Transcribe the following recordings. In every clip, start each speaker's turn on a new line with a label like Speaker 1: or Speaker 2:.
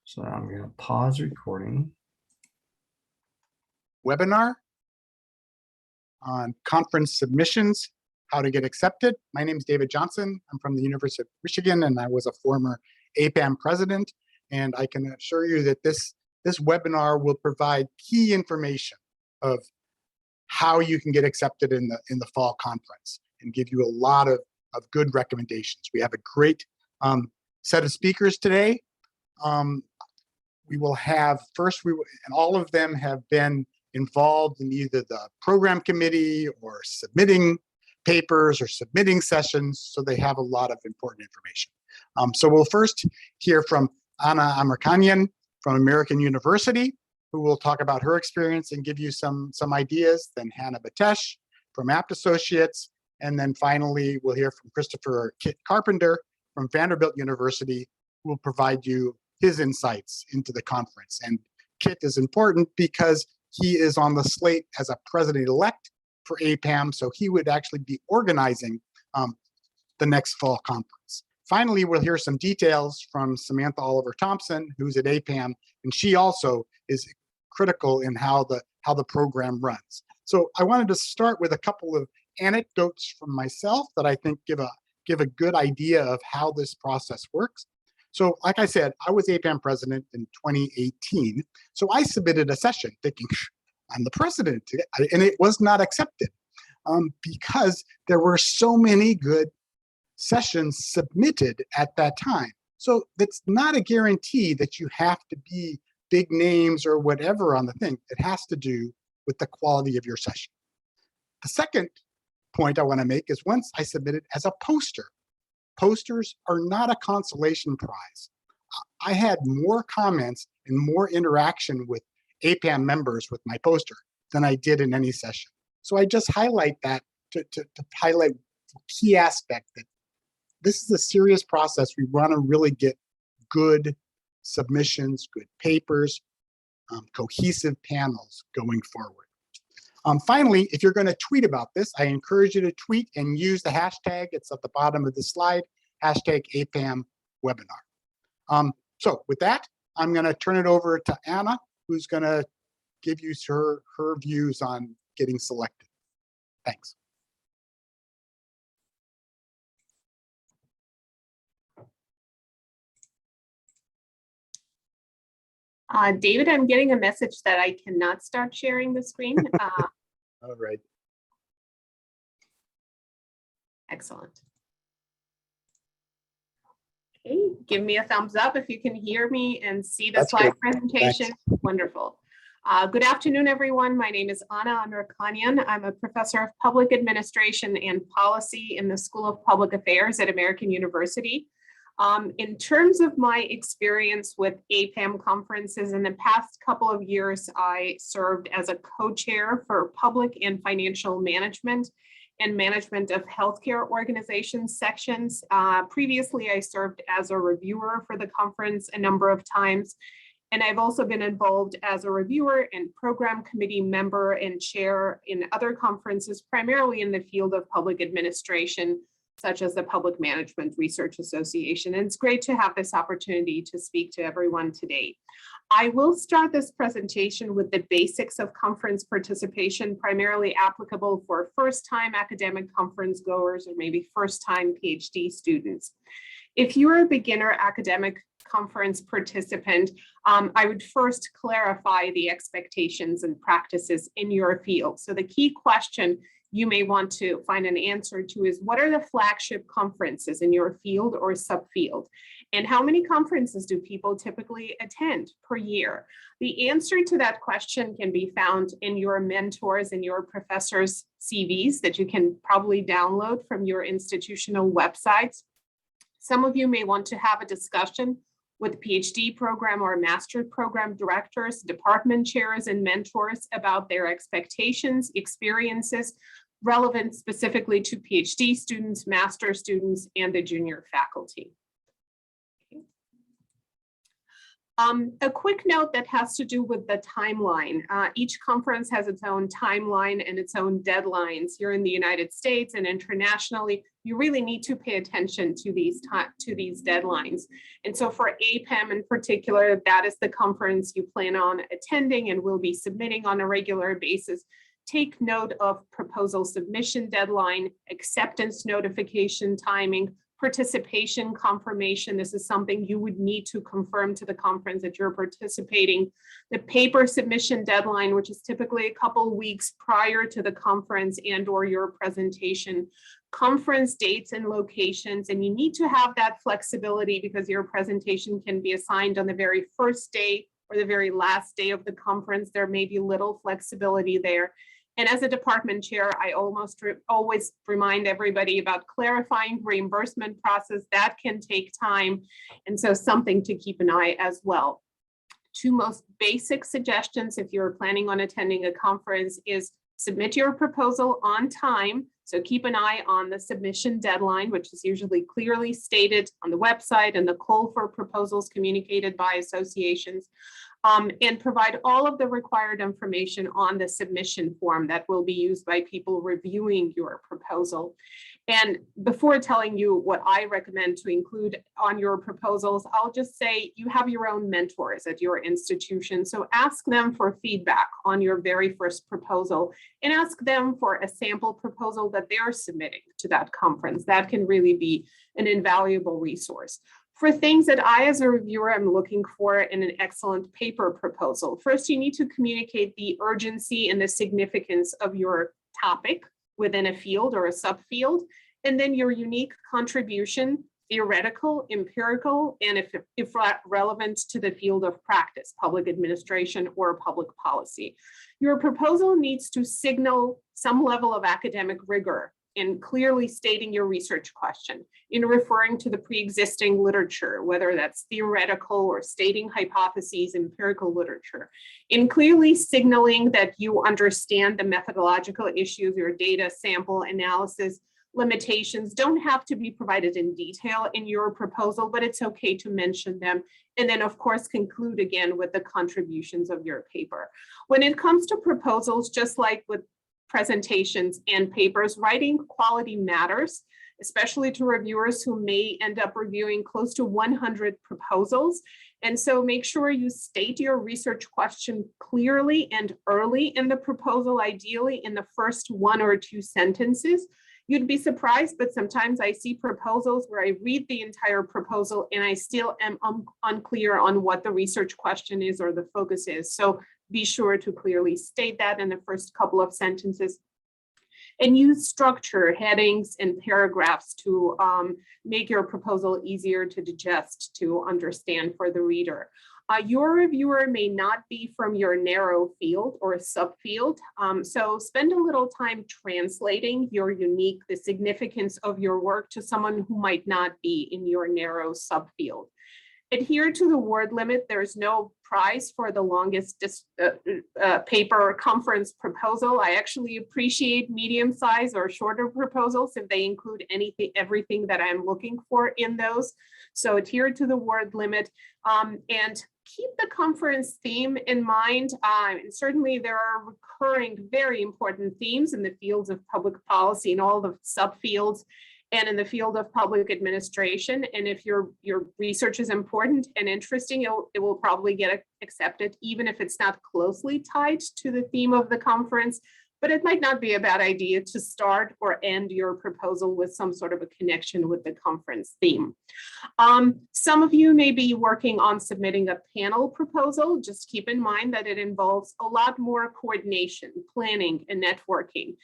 Speaker 1: So I'm going to pause recording.
Speaker 2: Webinar on conference submissions, how to get accepted. My name is David Johnson. I'm from the University of Michigan, and I was a former APPAM president. And I can assure you that this webinar will provide key information of how you can get accepted in the fall conference and give you a lot of good recommendations. We have a great set of speakers today. We will have and all of them have been involved in either the program committee or submitting papers or submitting sessions, so they have a lot of important information. So we'll first hear from Anna Amirkanyan from American University, who will talk about her experience and give you some ideas. Then Hannah Batesh from Apt Associates, and then finally we'll hear from Christopher Kit Carpenter from Vanderbilt University, who will provide you his insights into the conference. And Kit is important because he is on the slate as a president-elect for APPAM, so he would actually be organizing the next fall conference. Finally, we'll hear some details from Samantha Oliver Thompson, who's at APPAM, and she also is critical in how the program runs. So I wanted to start with a couple of anecdotes from myself that I think give a good idea of how this process works. So like I said, I was APPAM president in 2018. So I submitted a session thinking, I'm the president, and it was not accepted because there were so many good sessions submitted at that time. So that's not a guarantee that you have to be big names or whatever on the thing. It has to do with the quality of your session. The second point I want to make is once I submitted as a poster. Posters are not a consolation prize. I had more comments and more interaction with APPAM members with my poster than I did in any session. So I just highlight that to highlight the key aspect that this is a serious process. We want to really get good submissions, good papers, cohesive panels going forward. Finally, if you're going to tweet about this, I encourage you to tweet and use the hashtag. It's at the bottom of the slide, hashtag APPAM webinar. So with that, I'm going to turn it over to Anna, who's going to give you her views on getting selected. Thanks.
Speaker 3: David, I'm getting a message that I cannot start sharing the screen.
Speaker 2: All right.
Speaker 3: Excellent. Okay, give me a thumbs up if you can hear me and see the slide presentation.
Speaker 2: Thanks.
Speaker 3: Wonderful. Good afternoon, everyone. My name is Anna Amirkanyan. I'm a professor of public administration and policy in the School of Public Affairs at American University. In terms of my experience with APPAM conferences in the past couple of years, I served as a co-chair for public and financial management and management of healthcare organizations sections. Previously, I served as a reviewer for the conference a number of times, and I've also been involved as a reviewer and program committee member and chair in other conferences, primarily in the field of public administration, such as the Public Management Research Association. And it's great to have this opportunity to speak to everyone today. I will start this presentation with the basics of conference participation, primarily applicable for first-time academic conference goers or maybe first-time PhD students. If you're a beginner academic conference participant, I would first clarify the expectations and practices in your field. So the key question you may want to find an answer to is, what are the flagship conferences in your field or subfield? And how many conferences do people typically attend per year? The answer to that question can be found in your mentors and your professors' CVs that you can probably download from your institutional websites. Some of you may want to have a discussion with PhD program or master program directors, department chairs, and mentors about their expectations, experiences, relevant specifically to PhD students, master students, and the junior faculty. Okay. A quick note that has to do with the timeline. Each conference has its own timeline and its own deadlines. Here in the United States and internationally, you really need to pay attention to these deadlines. And so for APPAM in particular, that is the conference you plan on attending and will be submitting on a regular basis. Take note of proposal submission deadline, acceptance notification timing, participation confirmation. This is something you would need to confirm to the conference that you're participating. The paper submission deadline, which is typically a couple weeks prior to the conference and or your presentation. Conference dates and locations, and you need to have that flexibility because your presentation can be assigned on the very first day or the very last day of the conference. There may be little flexibility there. And as a department chair, I always remind everybody about clarifying reimbursement process. That can take time. And so something to keep an eye as well. Two most basic suggestions if you're planning on attending a conference is submit your proposal on time. So keep an eye on the submission deadline, which is usually clearly stated on the website and the call for proposals communicated by associations. And provide all of the required information on the submission form that will be used by people reviewing your proposal. And before telling you what I recommend to include on your proposals, I'll just say you have your own mentors at your institution. So ask them for feedback on your very first proposal and ask them for a sample proposal that they're submitting to that conference. That can really be an invaluable resource. For things that I, as a reviewer, am looking for in an excellent paper proposal, first, you need to communicate the urgency and the significance of your topic within a field or a subfield, and then your unique contribution, theoretical, empirical, and if relevant to the field of practice, public administration or public policy. Your proposal needs to signal some level of academic rigor in clearly stating your research question, in referring to the pre-existing literature, whether that's theoretical or stating hypotheses, empirical literature, in clearly signaling that you understand the methodological issues, your data sample analysis limitations don't have to be provided in detail in your proposal, but it's okay to mention them. And then of course, conclude again with the contributions of your paper. When it comes to proposals, just like with presentations and papers, writing quality matters, especially to reviewers who may end up reviewing close to 100 proposals. And so make sure you state your research question clearly and early in the proposal, ideally in the first 1 or 2 sentences. You'd be surprised, but sometimes I see proposals where I read the entire proposal and I still am unclear on what the research question is or the focus is. So be sure to clearly state that in the first couple of sentences. And use structure, headings, and paragraphs to make your proposal easier to digest, to understand for the reader. Your reviewer may not be from your narrow field or subfield, so spend a little time translating the significance of your work to someone who might not be in your narrow subfield. Adhere to the word limit. There's no prize for the longest paper or conference proposal. I actually appreciate medium-sized or shorter proposals if they include everything that I'm looking for in those. So adhere to the word limit and keep the conference theme in mind. And certainly there are recurring, very important themes in the fields of public policy and all the subfields, and in the field of public administration. And if your research is important and interesting, it will probably get accepted, even if it's not closely tied to the theme of the conference. But it might not be a bad idea to start or end your proposal with some sort of a connection with the conference theme. Some of you may be working on submitting a panel proposal. Just keep in mind that it involves a lot more coordination, planning, and networking.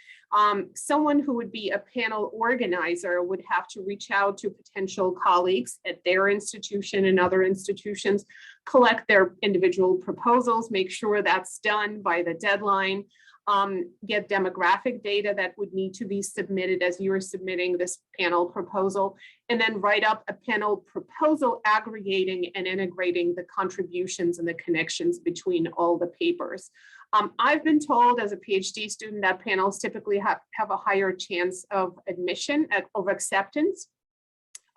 Speaker 3: Someone who would be a panel organizer would have to reach out to potential colleagues at their institution and other institutions, collect their individual proposals, make sure that's done by the deadline, get demographic data that would need to be submitted as you're submitting this panel proposal, and then write up a panel proposal aggregating and integrating the contributions and the connections between all the papers. I've been told as a PhD student that panels typically have a higher chance of admission, of acceptance.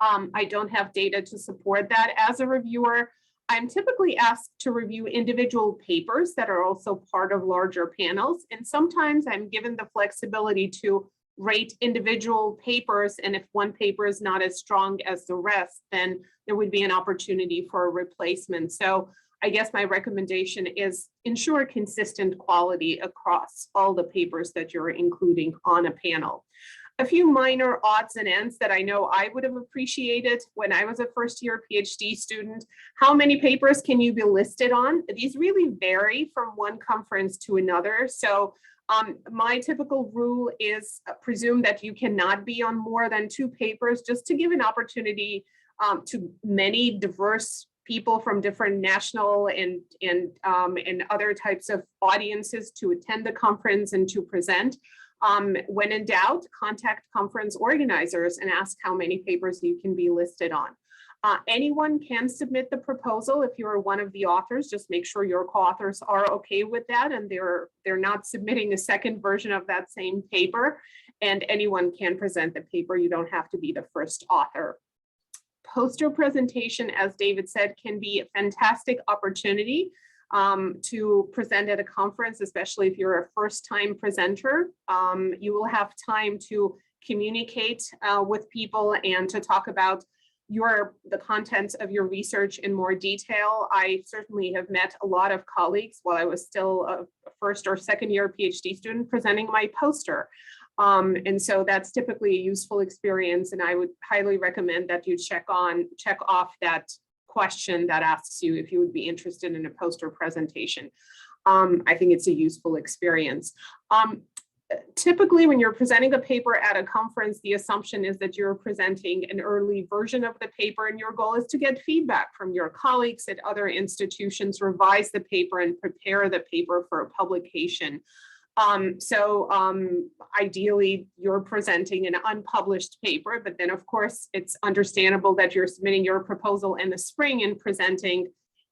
Speaker 3: I don't have data to support that. As a reviewer, I'm typically asked to review individual papers that are also part of larger panels. And sometimes I'm given the flexibility to rate individual papers. And if one paper is not as strong as the rest, then there would be an opportunity for a replacement. So I guess my recommendation is ensure consistent quality across all the papers that you're including on a panel. A few minor odds and ends that I know I would have appreciated when I was a first-year PhD student. How many papers can you be listed on? These really vary from one conference to another. So my typical rule is presume that you cannot be on more than 2 papers, just to give an opportunity to many diverse people from different national and other types of audiences to attend the conference and to present. When in doubt, contact conference organizers and ask how many papers you can be listed on. Anyone can submit the proposal if you're one of the authors. Just make sure your co-authors are okay with that and they're not submitting a second version of that same paper. And anyone can present the paper. You don't have to be the first author. Poster presentation, as David said, can be a fantastic opportunity to present at a conference, especially if you're a first-time presenter. You will have time to communicate with people and to talk about the contents of your research in more detail. I certainly have met a lot of colleagues while I was still a first or second year PhD student presenting my poster. And so that's typically a useful experience, and I would highly recommend that you check off that question that asks you if you would be interested in a poster presentation. I think it's a useful experience. Typically, when you're presenting a paper at a conference, the assumption is that you're presenting an early version of the paper, and your goal is to get feedback from your colleagues at other institutions, revise the paper, and prepare the paper for a publication. Ideally, you're presenting an unpublished paper, but then of course, it's understandable that you're submitting your proposal in the spring and presenting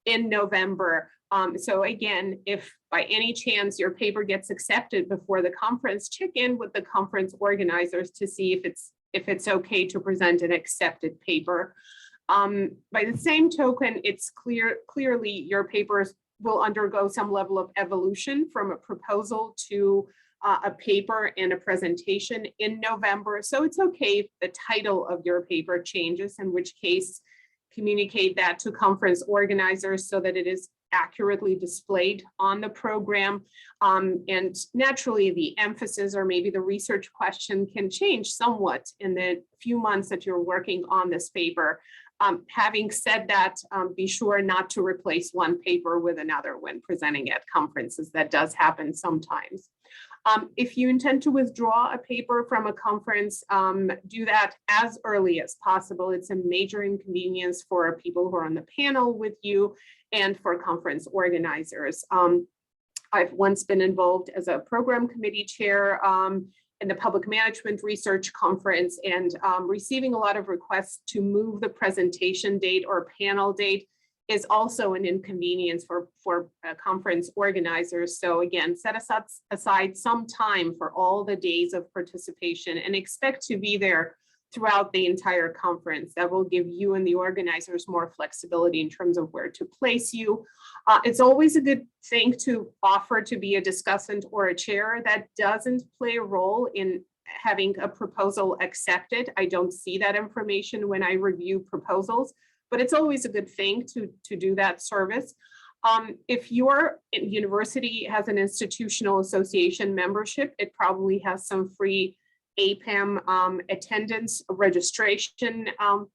Speaker 3: in November. So again, if by any chance your paper gets accepted before the conference, check in with the conference organizers to see if it's okay to present an accepted paper. By the same token, it's clearly your papers will undergo some level of evolution from a proposal to a paper and a presentation in November. So it's okay if the title of your paper changes, in which case communicate that to conference organizers so that it is accurately displayed on the program. And naturally, the emphasis or maybe the research question can change somewhat in the few months that you're working on this paper. Having said that, be sure not to replace one paper with another when presenting at conferences. That does happen sometimes. If you intend to withdraw a paper from a conference, do that as early as possible. It's a major inconvenience for people who are on the panel with you and for conference organizers. I've once been involved as a program committee chair in the Public Management Research Conference, and receiving a lot of requests to move the presentation date or panel date is also an inconvenience for conference organizers. So again, set aside some time for all the days of participation and expect to be there throughout the entire conference. That will give you and the organizers more flexibility in terms of where to place you. It's always a good thing to offer to be a discussant or a chair. That doesn't play a role in having a proposal accepted. I don't see that information when I review proposals, but it's always a good thing to do that service. If your university has an institutional association membership, it probably has some free APPAM attendance registration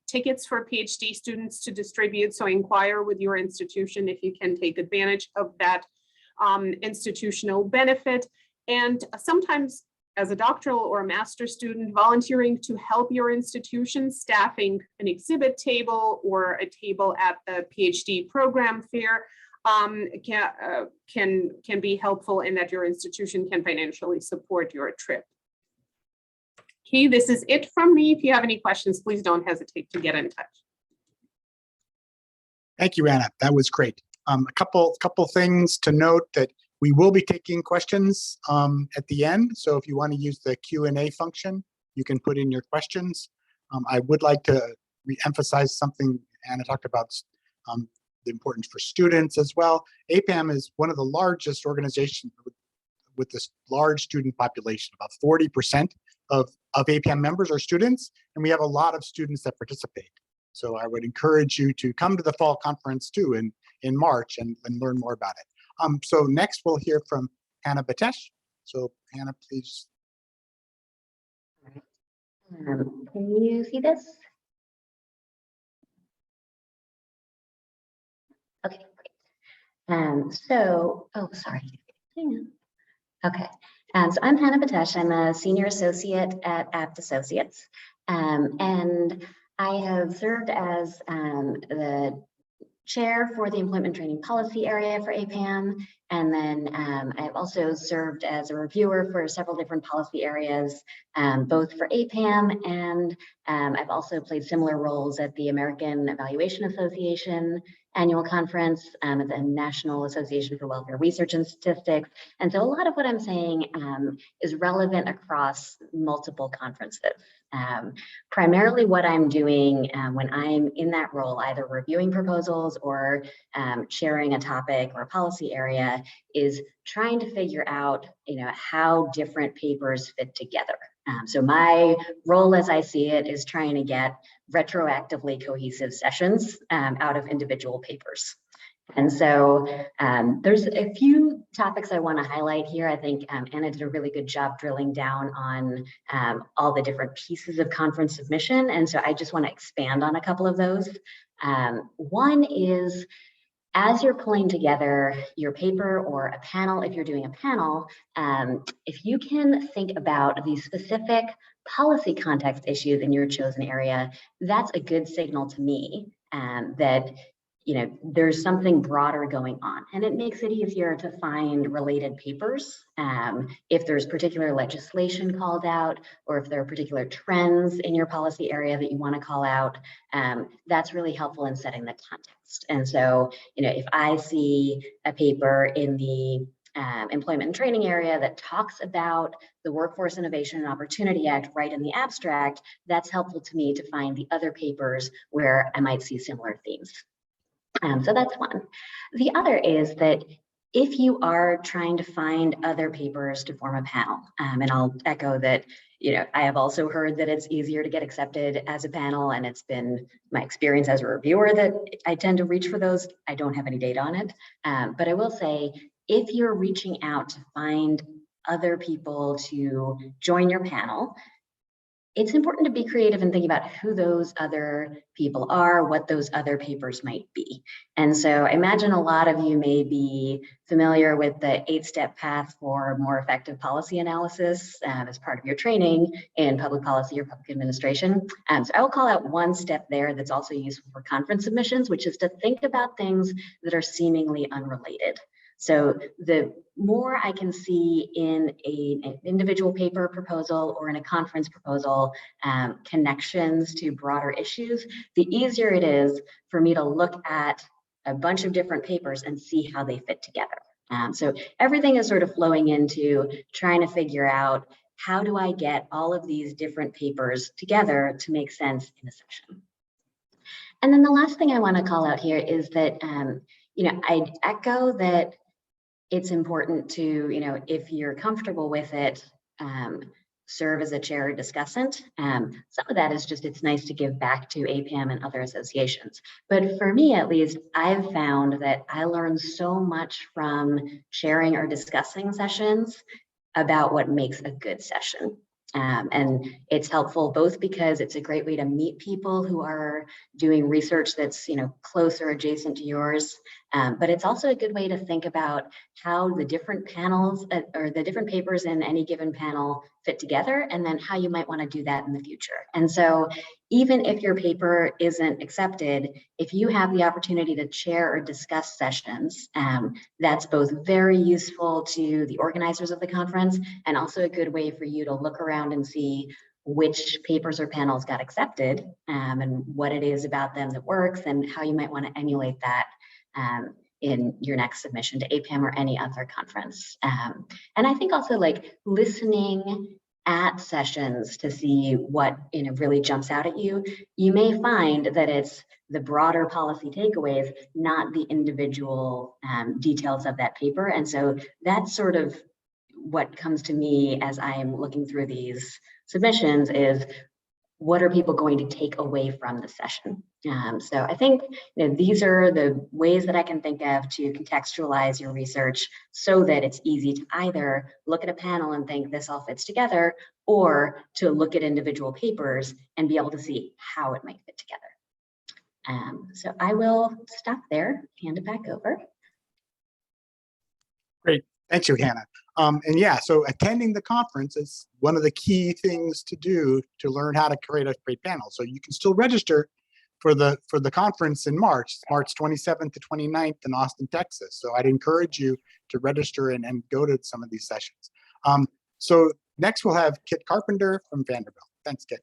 Speaker 3: tickets for PhD students to distribute. So inquire with your institution if you can take advantage of that institutional benefit. And sometimes as a doctoral or a master's student, volunteering to help your institution, staffing an exhibit table or a table at the PhD program fair can be helpful in that your institution can financially support your trip. Okay, this is it from me. If you have any questions, please don't hesitate to get in touch.
Speaker 2: Thank you, Anna. That was great. A couple things to note: that we will be taking questions at the end. So if you want to use the Q&A function, you can put in your questions. I would like to re-emphasize something Anna talked about. the importance for students as well. APPAM is one of the largest organizations with this large student population. About 40% of APPAM members are students, and we have a lot of students that participate. So I would encourage you to come to the fall conference too in March and learn more about it. So next we'll hear from Hannah Batesh. So Hannah, please.
Speaker 4: Can you see this? Okay, great. Oh, sorry. Hang on. Okay. So I'm Hannah Batesh. I'm a senior associate at APT Associates. And I have served as the chair for the employment training policy area for APPAM. And then I've also served as a reviewer for several different policy areas, both for APPAM, and I've also played similar roles at the American Evaluation Association annual conference, at the National Association for Welfare Research and Statistics. And so a lot of what I'm saying is relevant across multiple conferences. Primarily what I'm doing when I'm in that role, either reviewing proposals or sharing a topic or a policy area, is trying to figure out, how different papers fit together. So my role, as I see it, is trying to get retroactively cohesive sessions out of individual papers. And so there's a few topics I want to highlight here. I think Anna did a really good job drilling down on all the different pieces of conference submission. And so I just want to expand on a couple of those. One is, as you're pulling together your paper or a panel, if you're doing a panel, if you can think about the specific policy context issues in your chosen area, that's a good signal to me that there's something broader going on, and it makes it easier to find related papers. If there's particular legislation called out, or if there are particular trends in your policy area that you want to call out, that's really helpful in setting the context. And so, if I see a paper in the employment and training area that talks about the Workforce Innovation and Opportunity Act right in the abstract, that's helpful to me to find the other papers where I might see similar themes. So that's one. The other is that if you are trying to find other papers to form a panel, and I'll echo that, I have also heard that it's easier to get accepted as a panel, and it's been my experience as a reviewer that I tend to reach for those. I don't have any data on it, but I will say, if you're reaching out to find other people to join your panel, it's important to be creative and think about who those other people are, what those other papers might be. And so I imagine a lot of you may be familiar with the 8-step path for more effective policy analysis as part of your training in public policy or public administration. So I will call out one step there that's also useful for conference submissions, which is to think about things that are seemingly unrelated. So the more I can see in an individual paper proposal or in a conference proposal connections to broader issues, the easier it is for me to look at a bunch of different papers and see how they fit together. So everything is sort of flowing into trying to figure out, how do I get all of these different papers together to make sense in a session? And then the last thing I want to call out here is that, I'd echo that it's important to, if you're comfortable with it, serve as a chair or discussant. Some of that is just, it's nice to give back to APPAM and other associations. But for me, at least, I've found that I learn so much from sharing or discussing sessions about what makes a good session. And it's helpful both because it's a great way to meet people who are doing research that's close or adjacent to yours, but it's also a good way to think about how the different panels or the different papers in any given panel fit together, and then how you might want to do that in the future. And so even if your paper isn't accepted, if you have the opportunity to chair or discuss sessions, that's both very useful to the organizers of the conference and also a good way for you to look around and see which papers or panels got accepted and what it is about them that works and how you might want to emulate that in your next submission to APPAM or any other conference. And I think also listening at sessions to see what really jumps out at you, you may find that it's the broader policy takeaways, not the individual details of that paper. And so that's sort of what comes to me as I am looking through these submissions is, what are people going to take away from the session? So I think these are the ways that I can think of to contextualize your research so that it's easy to either look at a panel and think this all fits together, or to look at individual papers and be able to see how it might fit together. So I will stop there, hand it back over.
Speaker 2: Great, thank you, Hannah. And yeah, so attending the conference is one of the key things to do to learn how to create a great panel. So you can still register for the conference in March 27th to 29th in Austin, Texas. So I'd encourage you to register and go to some of these sessions. So next we'll have Kit Carpenter from Vanderbilt. Thanks, Kit.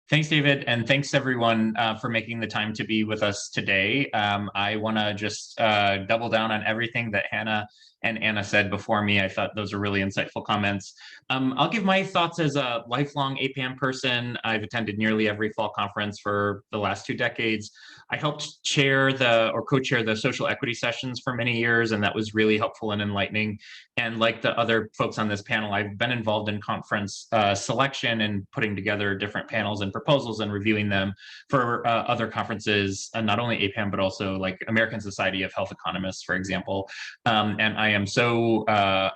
Speaker 5: Thanks, David, and thanks everyone for making the time to be with us today. I want to just double down on everything that Hannah and Anna said before me. I thought those are really insightful comments. I'll give my thoughts as a lifelong APPAM person. I've attended nearly every fall conference for the last 2 decades. I helped chair or co-chair the social equity sessions for many years, and that was really helpful and enlightening. And like the other folks on this panel, I've been involved in conference selection and putting together different panels and proposals and reviewing them for other conferences, not only APPAM, but also like American Society of Health Economists, for example. And I am so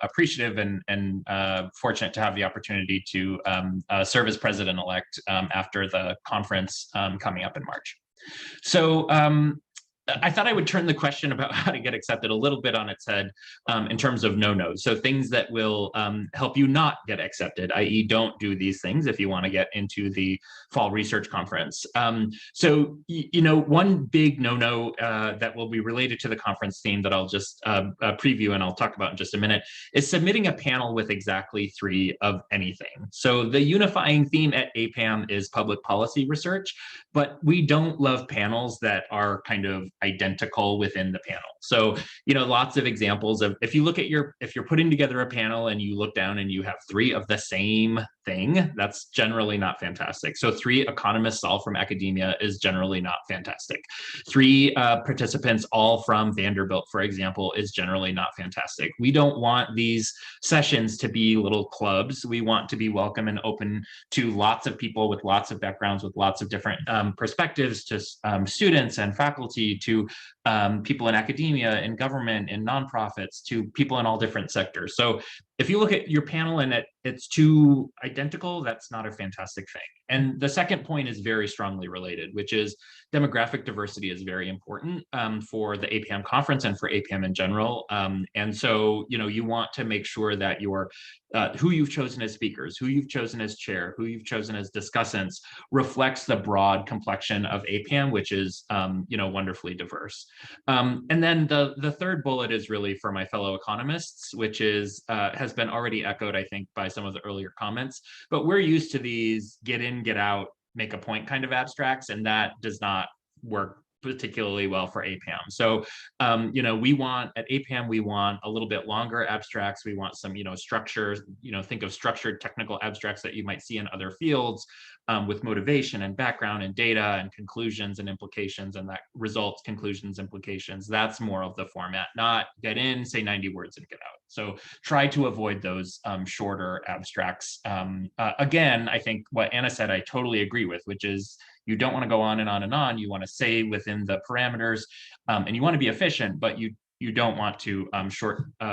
Speaker 5: appreciative and fortunate to have the opportunity to serve as president-elect after the conference coming up in March. So I thought I would turn the question about how to get accepted a little bit on its head in terms of no-nos. So things that will help you not get accepted, i.e. don't do these things if you want to get into the fall research conference. So, one big no-no that will be related to the conference theme that I'll just preview and I'll talk about in just a minute is submitting a panel with exactly 3 of anything. So the unifying theme at APPAM is public policy research, but we don't love panels that are kind of identical within the panel. So, lots of examples of if you're putting together a panel and you look down and you have 3 of the same thing, that's generally not fantastic. So 3 economists all from academia is generally not fantastic. 3 participants all from Vanderbilt, for example, is generally not fantastic. We don't want these sessions to be little clubs. We want to be welcome and open to lots of people with lots of backgrounds, with lots of different perspectives, to students and faculty, to people in academia, in government, in nonprofits, to people in all different sectors. So if you look at your panel and it's too identical, that's not a fantastic thing. And the second point is very strongly related, which is demographic diversity is very important for the APPAM conference and for APPAM in general. And so, you want to make sure that who you've chosen as speakers, who you've chosen as chair, who you've chosen as discussants reflects the broad complexion of APPAM, which is, wonderfully diverse. And then the third bullet is really for my fellow economists, which is has been already echoed, I think, by some of the earlier comments, but we're used to these get in, get out, make a point kind of abstracts, and that does not work particularly well for APPAM. So, we want at APPAM, we want a little bit longer abstracts. We want some, structure, think of structured technical abstracts that you might see in other fields with motivation and background and data and conclusions and implications, and that results, conclusions, implications. That's more of the format, not get in, say 90 words and get out. So try to avoid those shorter abstracts. Again, I think what Anna said, I totally agree with, which is you don't want to go on and on and on. You want to stay within the parameters and you want to be efficient, but you don't want to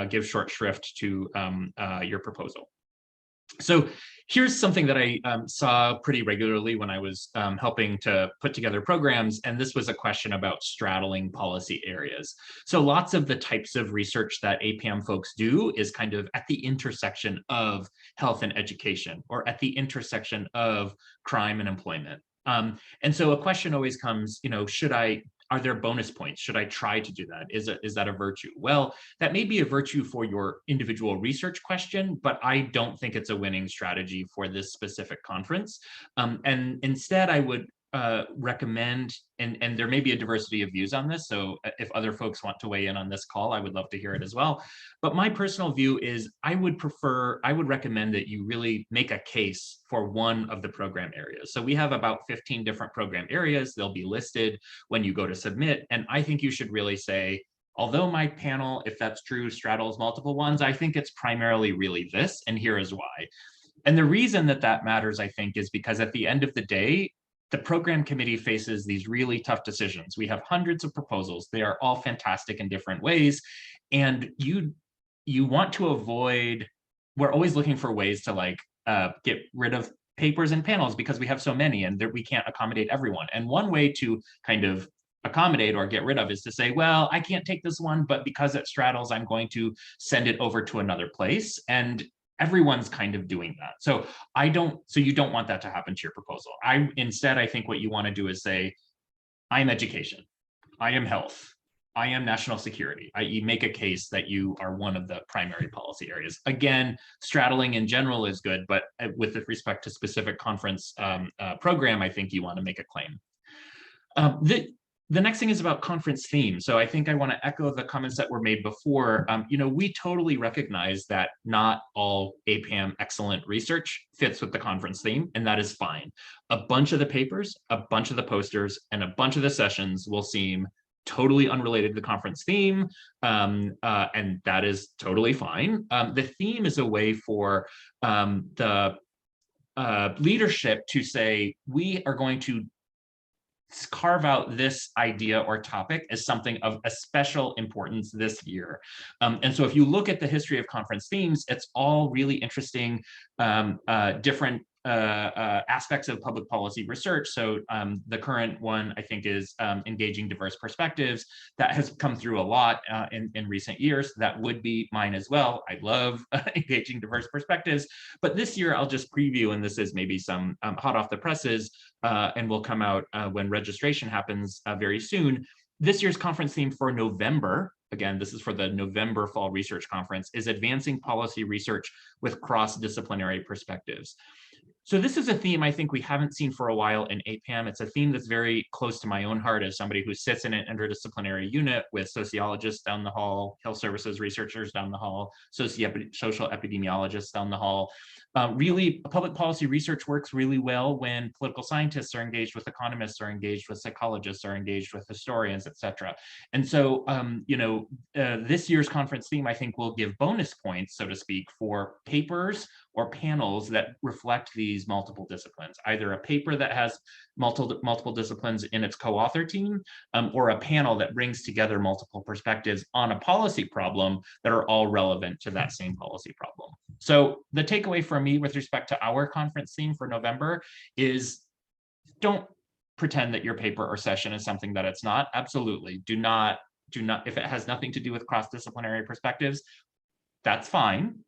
Speaker 5: give short shrift to your proposal. So here's something that I saw pretty regularly when I was helping to put together programs, and this was a question about straddling policy areas. So lots of the types of research that APPAM folks do is kind of at the intersection of health and education, or at the intersection of crime and employment. And so a question always comes, are there bonus points? Should I try to do that? Is that a virtue? Well, that may be a virtue for your individual research question, but I don't think it's a winning strategy for this specific conference. And instead, I would recommend, and there may be a diversity of views on this, so if other folks want to weigh in on this call, I would love to hear it as well. But my personal view is I would recommend that you really make a case for one of the program areas. So we have about 15 different program areas. They'll be listed when you go to submit. And I think you should really say, although my panel, if that's true, straddles multiple ones, I think it's primarily really this, and here is why. And the reason that that matters, I think, is because at the end of the day, the program committee faces these really tough decisions. We have hundreds of proposals. They are all fantastic in different ways. And you want to avoid, we're always looking for ways to like get rid of papers and panels because we have so many and we can't accommodate everyone. And one way to kind of accommodate or get rid of is to say, well, I can't take this one, but because it straddles, I'm going to send it over to another place. And everyone's kind of doing that. So you don't want that to happen to your proposal. Instead, I think what you want to do is say, I am education, I am health, I am national security, i.e. make a case that you are one of the primary policy areas. Again, straddling in general is good, but with respect to specific conference program, I think you want to make a claim. The next thing is about conference theme. So I think I want to echo the comments that were made before. We totally recognize that not all APPAM excellent research fits with the conference theme, and that is fine. A bunch of the papers, a bunch of the posters, and a bunch of the sessions will seem totally unrelated to the conference theme, and that is totally fine. The theme is a way for the leadership to say, we are going to carve out this idea or topic as something of a special importance this year. And so if you look at the history of conference themes, it's all really interesting, different aspects of public policy research. So the current one, I think, is engaging diverse perspectives. That has come through a lot in recent years. That would be mine as well. I love engaging diverse perspectives. But this year, I'll just preview, and this is maybe some hot off the presses, and will come out when registration happens very soon. This year's conference theme for November, again, this is for the November Fall Research Conference, is Advancing Policy Research with Cross-Disciplinary Perspectives. So this is a theme I think we haven't seen for a while in APPAM. It's a theme that's very close to my own heart as somebody who sits in an interdisciplinary unit with sociologists down the hall, health services researchers down the hall, social epidemiologists down the hall. Really, public policy research works really well when political scientists are engaged with economists, are engaged with psychologists, are engaged with historians, et cetera. And so, this year's conference theme, I think, will give bonus points, so to speak, for papers or panels that reflect these multiple disciplines, either a paper that has multiple disciplines in its co-author team, or a panel that brings together multiple perspectives on a policy problem that are all relevant to that same policy problem. So the takeaway for me with respect to our conference theme for November is, don't pretend that your paper or session is something that it's not. Absolutely. Do not, if it has nothing to do with cross-disciplinary perspectives, that's fine.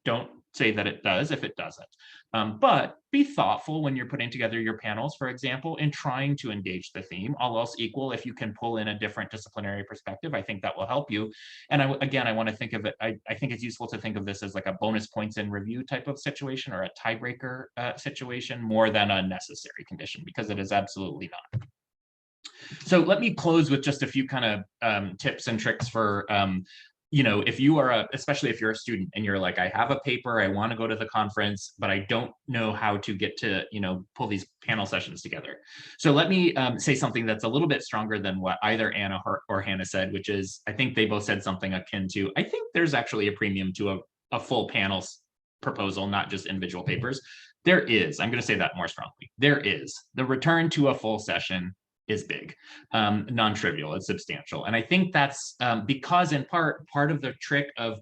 Speaker 5: Don't say that it does if it doesn't. But be thoughtful when you're putting together your panels, for example, in trying to engage the theme. All else equal, if you can pull in a different disciplinary perspective, I think that will help you. And I want to think of it, I think it's useful to think of this as like a bonus points in review type of situation, or a tiebreaker situation, more than a necessary condition, because it is absolutely not. So let me close with just a few kind of tips and tricks for if you are especially if you're a student and you're like, I have a paper, I want to go to the conference, but I don't know how to get to, pull these panel sessions together. So let me say something that's a little bit stronger than what either Anna or Hannah said, which is, I think they both said something akin to, I think there's actually a premium to a full panel proposal, not just individual papers. There is, I'm going to say that more strongly. There is. The return to a full session is big, non-trivial, it's substantial. And I think that's because in part of the trick of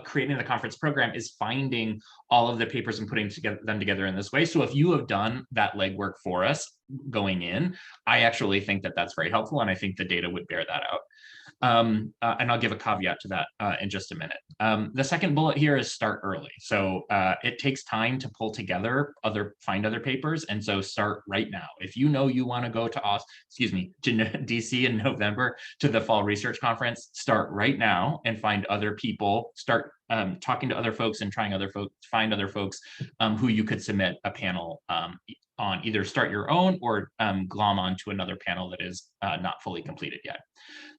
Speaker 5: creating the conference program is finding all of the papers and putting them together in this way. So if you have done that legwork for us going in, I actually think that that's very helpful. And I think the data would bear that out. And I'll give a caveat to that in just a minute. The second bullet here is start early. So it takes time to pull together find other papers, and so start right now. If you know you want to go to DC in November to the Fall Research Conference, start right now and find other people. Start talking to other folks and trying other folks, find other folks who you could submit a panel on, either start your own or glom onto another panel that is not fully completed yet.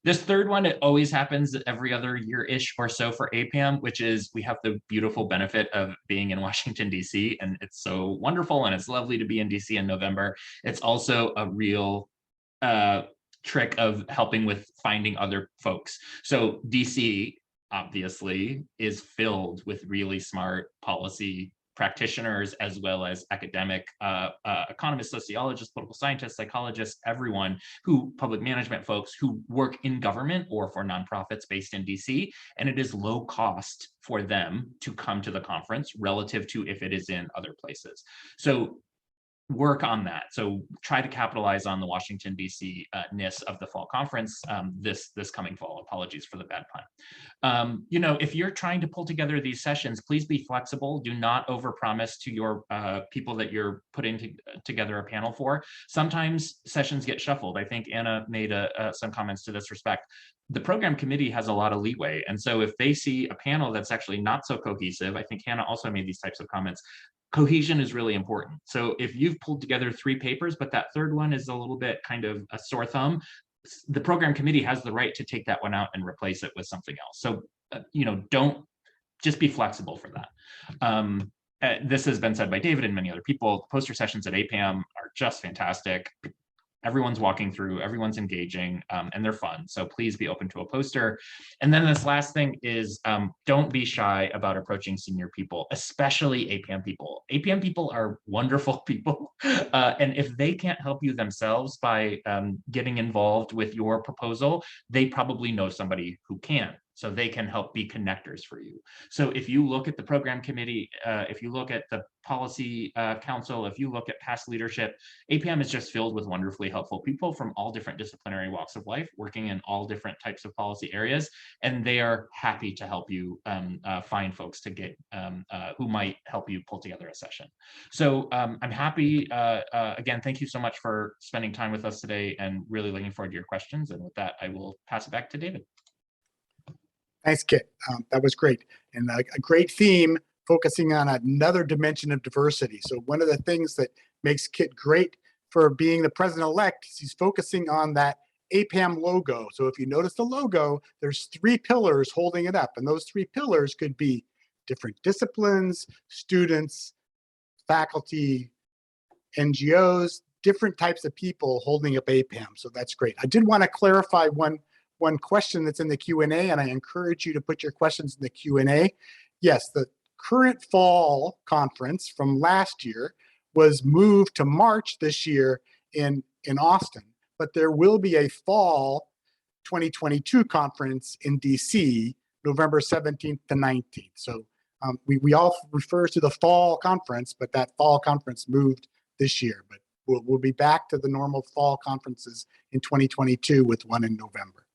Speaker 5: This third one, it always happens every other year-ish or so for APPAM, which is we have the beautiful benefit of being in Washington, D.C., and it's so wonderful and it's lovely to be in D.C. in November. It's also a real trick of helping with finding other folks. So DC obviously is filled with really smart policy practitioners, as well as academic economists, sociologists, political scientists, psychologists, everyone who, public management folks who work in government or for nonprofits based in DC. And it is low cost for them to come to the conference relative to if it is in other places. So work on that. So try to capitalize on the Washington DC-ness of the fall conference this coming fall. Apologies for the bad pun. You know, if you're trying to pull together these sessions, please be flexible. Do not overpromise to your people that you're putting together a panel for. Sometimes sessions get shuffled. I think Anna made some comments to this respect. The program committee has a lot of leeway. And so if they see a panel that's actually not so cohesive, I think Hannah also made these types of comments, cohesion is really important. So if you've pulled together 3 papers, but that third one is a little bit kind of a sore thumb, the program committee has the right to take that one out and replace it with something else. So, you know, don't just be flexible for that. This has been said by David and many other people. Poster sessions at APPAM are just fantastic. Everyone's walking through, everyone's engaging, and they're fun. So please be open to a poster. And then this last thing is don't be shy about approaching senior people, especially APPAM people. APPAM people are wonderful people. And if they can't help you themselves by getting involved with your proposal, they probably know somebody who can. So they can help be connectors for you. So if you look at the program committee, if you look at the policy council, if you look at past leadership, APPAM is just filled with wonderfully helpful people from all different disciplinary walks of life, working in all different types of policy areas, and they are happy to help you find folks to get who might help you pull together a session. So I'm happy, again, thank you so much for spending time with us today, and really looking forward to your questions. And with that, I will pass it back to David.
Speaker 2: Thanks, Kit. That was great. And a great theme focusing on another dimension of diversity. So one of the things that makes Kit great for being the president-elect is he's focusing on that APPAM logo. So if you notice the logo, there's 3 pillars holding it up. And those 3 pillars could be different disciplines, students, faculty, NGOs, different types of people holding up APPAM. So that's great. I did want to clarify one question that's in the Q&A, and I encourage you to put your questions in the Q&A. Yes, the current fall conference from last year was moved to March this year in Austin, but there will be a fall 2022 conference in DC, November 17th to 19th. So we all refer to the fall conference, but that fall conference moved this year. But we'll be back to the normal fall conferences in 2022 with one in November.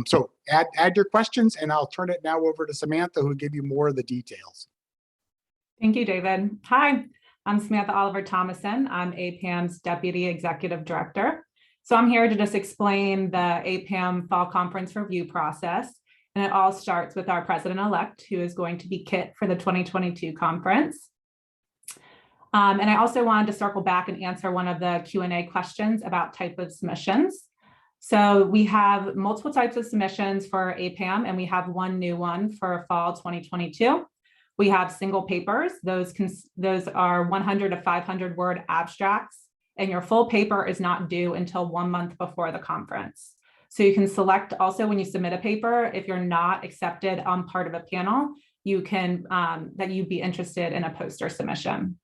Speaker 2: So add your questions, and I'll turn it now over to Samantha, who will give you more of the details.
Speaker 6: Thank you, David. Hi, I'm Samantha Oliver Thomason. I'm APPAM's Deputy Executive Director. So I'm here to just explain the APPAM Fall Conference review process. And it all starts with our president-elect, who is going to be Kit for the 2022 conference. And I also wanted to circle back and answer one of the Q&A questions about type of submissions. So we have multiple types of submissions for APPAM, and we have one new one for fall 2022. We have single papers. Those are 100 to 500 word abstracts, and your full paper is not due until 1 month before the conference. So you can select also when you submit a paper, if you're not accepted on part of a panel, you can that you'd be interested in a poster submission.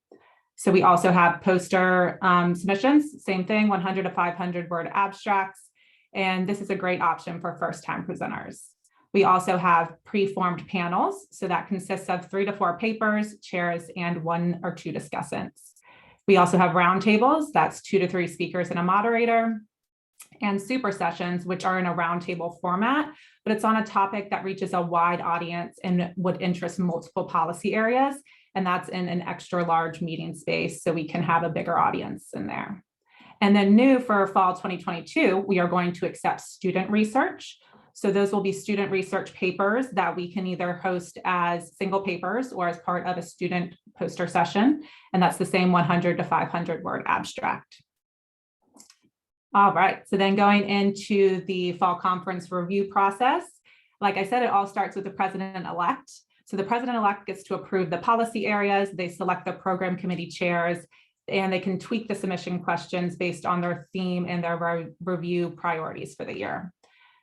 Speaker 6: So we also have poster submissions, same thing, 100 to 500 word abstracts. And this is a great option for first-time presenters. We also have pre-formed panels. So that consists of 3 to 4 papers, chairs, and 1 or 2 discussants. We also have roundtables. That's 2 to 3 speakers and a moderator. And super sessions, which are in a roundtable format, but it's on a topic that reaches a wide audience and would interest multiple policy areas. And that's in an extra large meeting space, so we can have a bigger audience in there. And then new for fall 2022, we are going to accept student research. So those will be student research papers that we can either host as single papers or as part of a student poster session. And that's the same 100 to 500 word abstract. All right, so then going into the fall conference review process, like I said, it all starts with the president-elect. So the president-elect gets to approve the policy areas, they select the program committee chairs, and they can tweak the submission questions based on their theme and their review priorities for the year.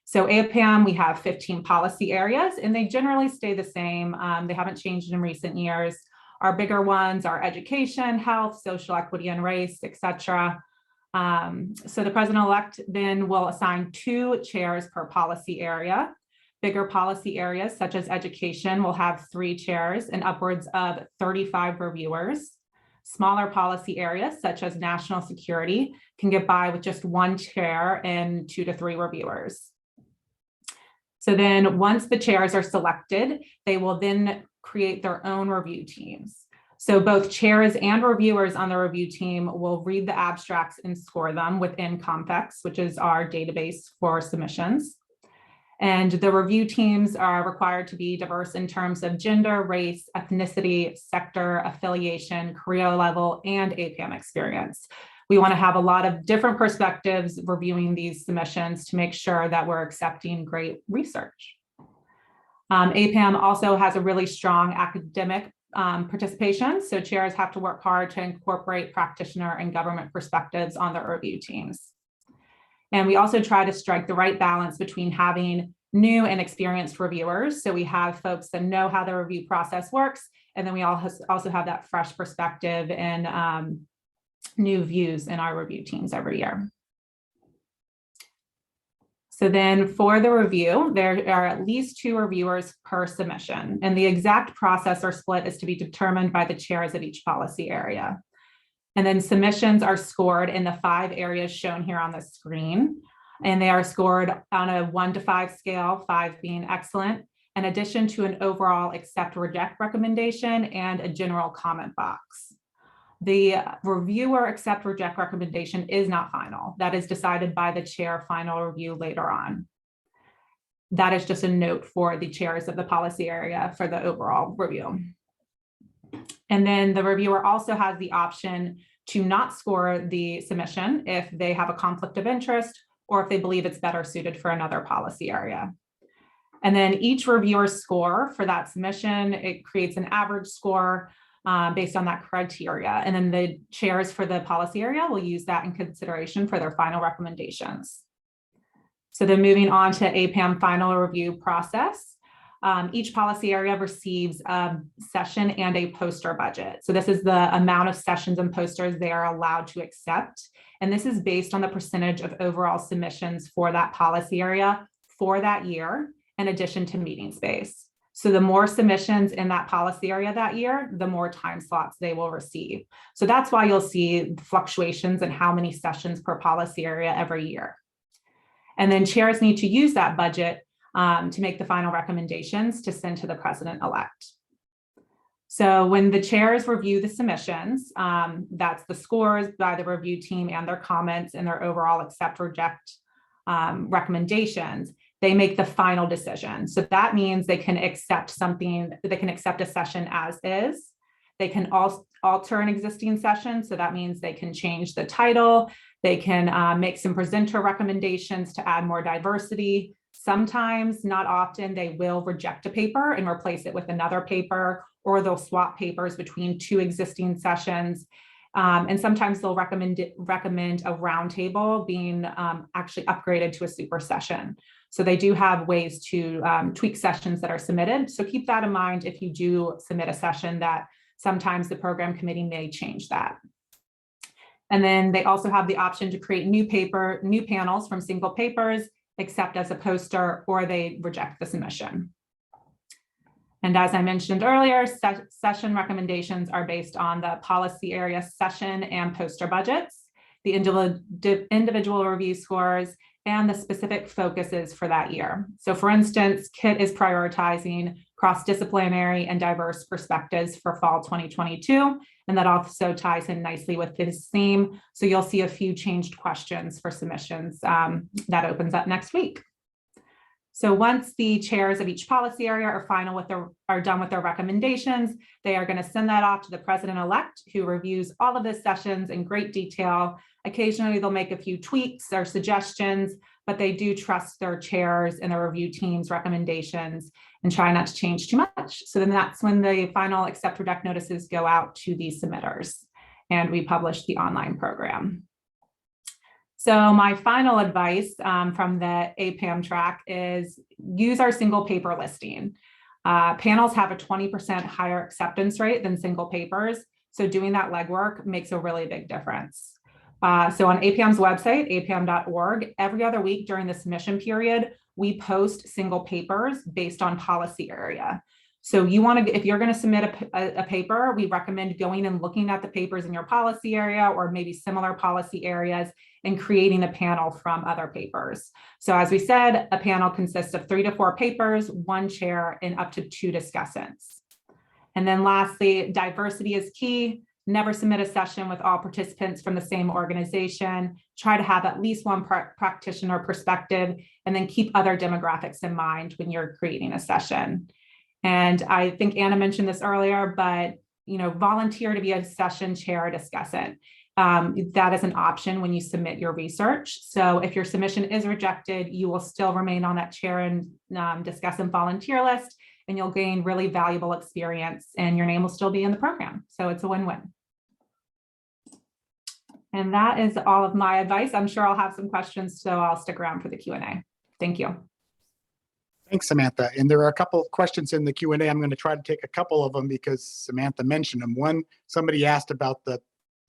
Speaker 6: So APPAM, we have 15 policy areas, and they generally stay the same. They haven't changed in recent years. Our bigger ones are education, health, social equity and race, etc. So the president-elect then will assign 2 chairs per policy area. Bigger policy areas such as education will have 3 chairs and upwards of 35 reviewers. Smaller policy areas such as national security can get by with just 1 chair and 2 to 3 reviewers. So then once the chairs are selected, they will then create their own review teams. So both chairs and reviewers on the review team will read the abstracts and score them within Compex, which is our database for submissions. And the review teams are required to be diverse in terms of gender, race, ethnicity, sector, affiliation, career level, and APPAM experience. We want to have a lot of different perspectives reviewing these submissions to make sure that we're accepting great research. APPAM also has a really strong academic participation, so chairs have to work hard to incorporate practitioner and government perspectives on their review teams. And we also try to strike the right balance between having new and experienced reviewers. So we have folks that know how the review process works, and then we also have that fresh perspective and new views in our review teams every year. So then for the review, there are at least 2 reviewers per submission, and the exact process or split is to be determined by the chairs of each policy area. And then submissions are scored in the 5 areas shown here on the screen, and they are scored on a 1 to 5 scale, 5 being excellent, in addition to an overall accept reject recommendation and a general comment box. The reviewer accept reject recommendation is not final. That is decided by the chair final review later on. That is just a note for the chairs of the policy area for the overall review. And then the reviewer also has the option to not score the submission if they have a conflict of interest or if they believe it's better suited for another policy area. And then each reviewer's score for that submission, it creates an average score based on that criteria. And then the chairs for the policy area will use that in consideration for their final recommendations. So then moving on to APPAM final review process. Each policy area receives a session and a poster budget. So this is the amount of sessions and posters they are allowed to accept. And this is based on the percentage of overall submissions for that policy area for that year, in addition to meeting space. So the more submissions in that policy area that year, the more time slots they will receive. So that's why you'll see fluctuations in how many sessions per policy area every year. And then chairs need to use that budget to make the final recommendations to send to the president-elect. So when the chairs review the submissions, that's the scores by the review team and their comments and their overall accept reject recommendations, they make the final decision. So that means they can accept something, they can accept a session as is. They can also alter an existing session. So that means they can change the title. They can make some presenter recommendations to add more diversity. Sometimes, not often, they will reject a paper and replace it with another paper, or they'll swap papers between 2 existing sessions. And sometimes they'll recommend a roundtable being actually upgraded to a super session. So they do have ways to tweak sessions that are submitted. So keep that in mind if you do submit a session, that sometimes the program committee may change that. And then they also have the option to create new panels from single papers, accept as a poster, or they reject the submission. And as I mentioned earlier, session recommendations are based on the policy area session and poster budgets, the individual review scores, and the specific focuses for that year. So for instance, KIT is prioritizing cross-disciplinary and diverse perspectives for fall 2022, and that also ties in nicely with this theme. So you'll see a few changed questions for submissions that opens up next week. So once the chairs of each policy area are done with their recommendations, they are going to send that off to the president-elect, who reviews all of the sessions in great detail. Occasionally, they'll make a few tweaks or suggestions, but they do trust their chairs and the review team's recommendations and try not to change too much. So then that's when the final accept reject notices go out to the submitters, and we publish the online program. So my final advice from the APPAM track is use our single paper listing. Panels have a 20% higher acceptance rate than single papers. So doing that legwork makes a really big difference. So on APPAM's website, appam.org, every other week during the submission period, we post single papers based on policy area. So if you're going to submit a paper, we recommend going and looking at the papers in your policy area or maybe similar policy areas and creating a panel from other papers. So as we said, a panel consists of 3 to 4 papers, 1 chair, and up to 2 discussants. And then lastly, diversity is key. Never submit a session with all participants from the same organization. Try to have at least 1 practitioner perspective, and then keep other demographics in mind when you're creating a session. And I think Anna mentioned this earlier, but volunteer to be a session chair or discussant. That is an option when you submit your research. So if your submission is rejected, you will still remain on that chair and discussant volunteer list, and you'll gain really valuable experience, and your name will still be in the program. So it's a win-win. And that is all of my advice. I'm sure I'll have some questions, so I'll stick around for the Q&A. Thank you.
Speaker 2: Thanks, Samantha. And there are a couple of questions in the Q&A. I'm going to try to take a couple of them because Samantha mentioned them. One, somebody asked about the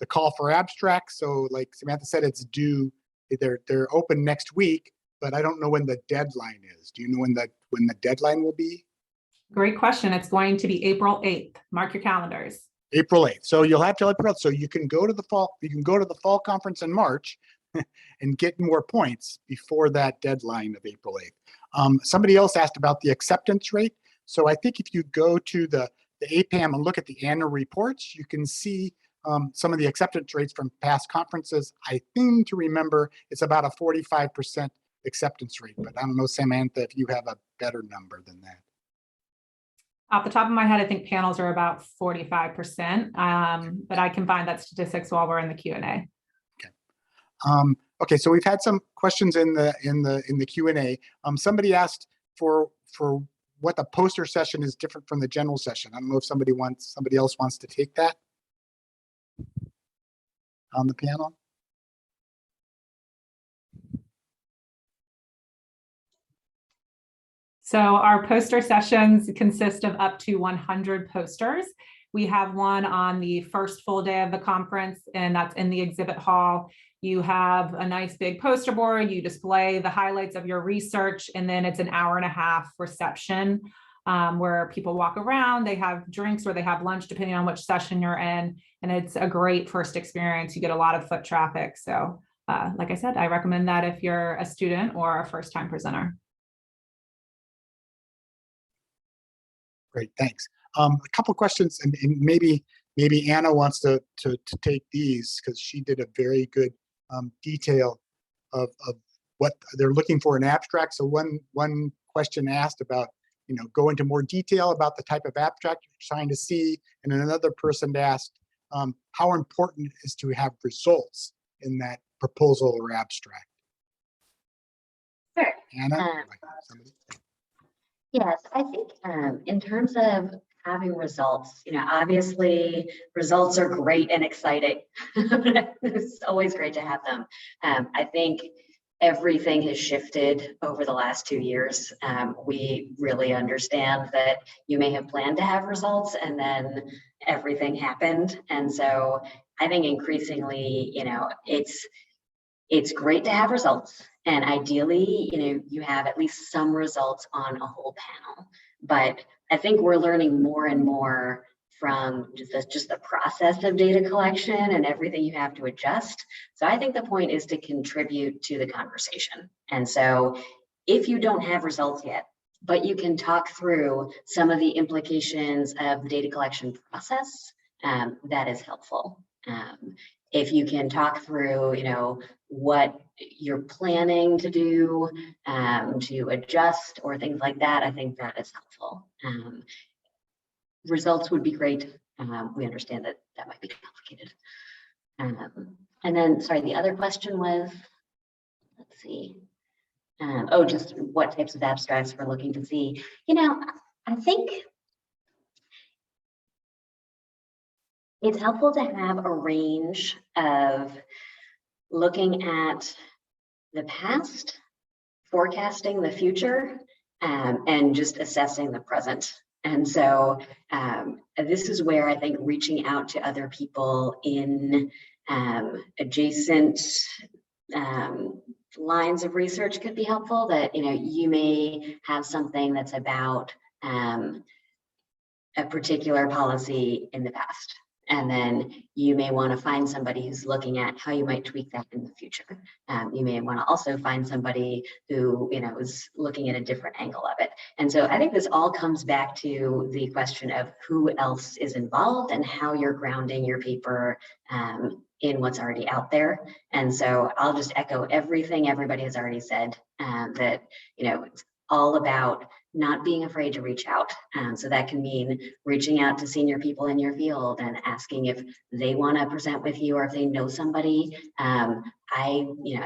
Speaker 2: call for abstracts. So like Samantha said, it's due, they're open next week, but I don't know when the deadline is. Do you know when the deadline will be?
Speaker 6: Great question. It's going to be April 8th. Mark your calendars.
Speaker 2: April 8th. So you'll have till April. So you can go to the fall conference in March and get more points before that deadline of April 8th. Somebody else asked about the acceptance rate. So I think if you go to the APPAM and look at the annual reports, you can see some of the acceptance rates from past conferences. I think to remember it's about a 45% acceptance rate, but I don't know, Samantha, if you have a better number than that.
Speaker 6: Off the top of my head, I think panels are about 45%, but I can find that statistics while we're in the Q&A.
Speaker 2: Okay. Okay, so we've had some questions in the Q&A. Somebody asked for what the poster session is different from the general session. I don't know if somebody else wants to take that on the panel.
Speaker 6: So our poster sessions consist of up to 100 posters. We have one on the first full day of the conference, and that's in the exhibit hall. You have a nice big poster board, you display the highlights of your research, and then it's an hour-and-a-half reception where people walk around, they have drinks or they have lunch, depending on which session you're in. And it's a great first experience. You get a lot of foot traffic. So like I said, I recommend that if you're a student or a first-time presenter.
Speaker 2: Great, thanks. A couple questions, and maybe Anna wants to take these because she did a very good detail of what they're looking for in abstract. So one question asked about, go into more detail about the type of abstract you're trying to see, and then another person asked how important it is to have results in that proposal or abstract.
Speaker 4: Sure.
Speaker 2: Anna,
Speaker 4: Yes, I think in terms of having results, obviously results are great and exciting. It's always great to have them. I think everything has shifted over the last 2 years. We really understand that you may have planned to have results and then everything happened. And so I think increasingly, it's great to have results. And ideally, you have at least some results on a whole panel. But I think we're learning more and more from just the process of data collection and everything you have to adjust. So I think the point is to contribute to the conversation. And so if you don't have results yet, but you can talk through some of the implications of the data collection process, that is helpful. if you can talk through, what you're planning to do, to adjust or things like that, I think that is helpful. Results would be great. We understand that that might be complicated. And then, sorry, the other question was, let's see. Just what types of abstracts we're looking to see. I think it's helpful to have a range of looking at the past, forecasting the future, and just assessing the present. And so this is where I think reaching out to other people in adjacent lines of research could be helpful. That you may have something that's about a particular policy in the past, and then you may want to find somebody who's looking at how you might tweak that in the future. You may want to also find somebody who is looking at a different angle of it. And so I think this all comes back to the question of who else is involved and how you're grounding your paper in what's already out there. And so I'll just echo everything everybody has already said, that it's all about not being afraid to reach out. So that can mean reaching out to senior people in your field and asking if they want to present with you or if they know somebody.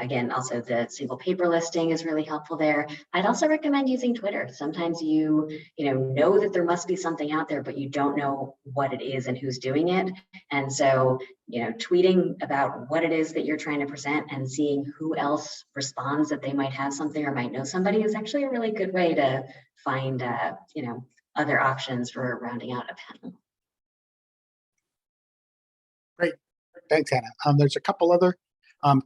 Speaker 4: Again, also the single paper listing is really helpful there. I'd also recommend using Twitter. Sometimes you know that there must be something out there, but you don't know what it is and who's doing it. And so, tweeting about what it is that you're trying to present and seeing who else responds that they might have something or might know somebody is actually a really good way to find, other options for rounding out a panel.
Speaker 2: Great, thanks, Hannah. There's a couple other